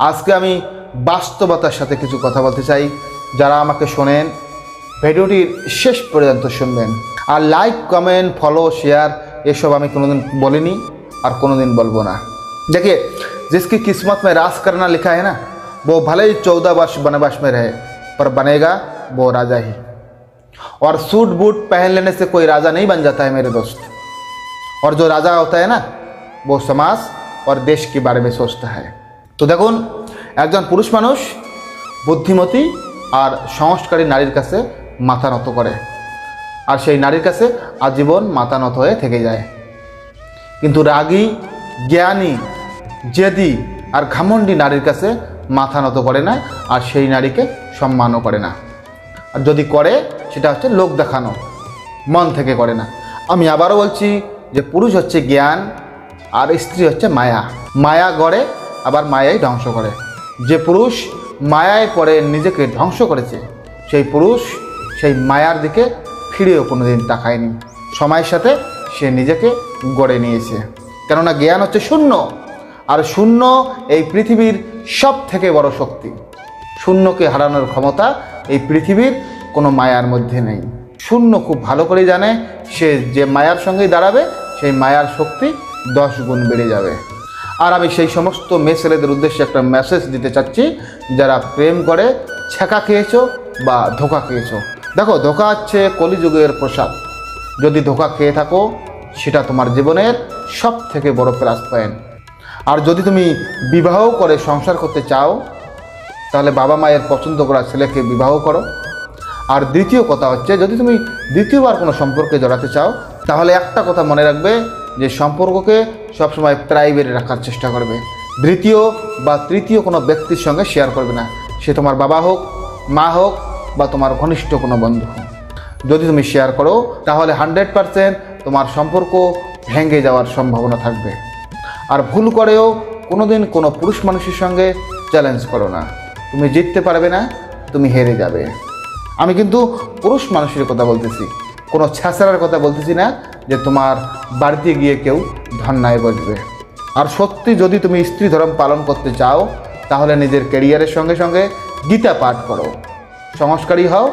আজকে আমি বাস্তবতার সাথে কিছু কথা বলতে চাই। যারা আমাকে শোনেন ভিডিওটির শেষ পর্যন্ত শুনবেন। আর লাইক, কমেন্ট, ফলো, শেয়ার এসব আমি কোনোদিন বলিনি আর কোনোদিন বলবো না। देखिए, जिसकी किस्मत में राज करना लिखा है ना, वो भले ही 14 वर्ष वनवास में रहे पर बनेगा वो राजा ही। और सूट बूट पहन लेने से कोई राजा नहीं बन जाता है मेरे दोस्त। और जो राजा होता है ना, वो समाज और देश के बारे में सोचता है। तो দেখুন, একজন পুরুষ মানুষ বুদ্ধিমতী আর সংস্কারী নারীর কাছে মাথা নত করে, আর সেই নারীর কাছে আজীবন মাথা নত হয়ে থেকে যায়। কিন্তু রাগী, জ্ঞানী, জেদি আর ঘামন্ডি নারীর কাছে মাথা নত করে না, আর সেই নারীকে সম্মানও করে না। আর যদি করে সেটা হচ্ছে লোক দেখানো, মন থেকে করে না। আমি আবারও বলছি যে পুরুষ হচ্ছে জ্ঞান আর স্ত্রী হচ্ছে মায়া। মায়া গড়ে আবার মায়াই ধ্বংস করে। যে পুরুষ মায়ায় পড়ে নিজেকে ধ্বংস করেছে, সেই পুরুষ সেই মায়ার দিকে ফিরেও কোনোদিন তাকায়নি। সময়ের সাথে সে নিজেকে গড়ে নিয়েছে। কেননা জ্ঞান হচ্ছে শূন্য, আর শূন্য এই পৃথিবীর সব থেকে বড় শক্তি। শূন্যকে হারানোর ক্ষমতা এই পৃথিবীর কোনো মায়ার মধ্যে নেই। শূন্য খুব ভালো করে জানে সে যে মায়ার সঙ্গেই দাঁড়াবে, সেই মায়ার শক্তি 10 গুণ বেড়ে যাবে। আর আমি সেই সমস্ত মেয়ে ছেলেদের উদ্দেশ্যে একটা মেসেজ দিতে চাচ্ছি, যারা প্রেম করে ছেঁকা খেয়েছো বা ধোঁকা খেয়েছো। দেখো, ধোঁকা হচ্ছে কলিযুগের প্রসাদ। যদি ধোঁকা খেয়ে থাকো, সেটা তোমার জীবনের সব থেকে বড় প্লাস পয়েন্ট। আর যদি তুমি বিবাহ করে সংসার করতে চাও, তাহলে বাবা মায়ের পছন্দ করা ছেলেকে বিবাহ করো। আর দ্বিতীয় কথা হচ্ছে, যদি তুমি দ্বিতীয়বার কোনো সম্পর্কে জড়াতে চাও, তাহলে একটা কথা মনে রাখবে যে সম্পর্ককে সবসময় প্রাইভেট রাখার চেষ্টা করবে। দ্বিতীয় বা তৃতীয় কোনো ব্যক্তির সঙ্গে শেয়ার করবে না, সে তোমার বাবা হোক, মা হোক বা তোমার ঘনিষ্ঠ কোনো বন্ধু হোক। যদি তুমি শেয়ার করো, তাহলে 100% তোমার সম্পর্ক ভেঙে যাওয়ার সম্ভাবনা থাকবে। আর ভুল করেও কোনোদিন কোনো পুরুষ মানুষের সঙ্গে চ্যালেঞ্জ করো না। তুমি জিততে পারবে না, তুমি হেরে যাবে। আমি কিন্তু পুরুষ মানুষের কথা বলতেছি, কোনো ছ্যাঁচড়ার কথা বলতেছি না যে তোমার বাড়িতে গিয়ে কেউ ধন্যায় বসবে। আর সত্যি যদি তুমি স্ত্রী ধর্ম পালন করতে চাও, তাহলে নিজের ক্যারিয়ারের সঙ্গে সঙ্গে গীতা পাঠ করো, সংস্কারী হও,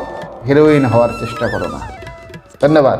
হিরোইন হওয়ার চেষ্টা করো না। ধন্যবাদ।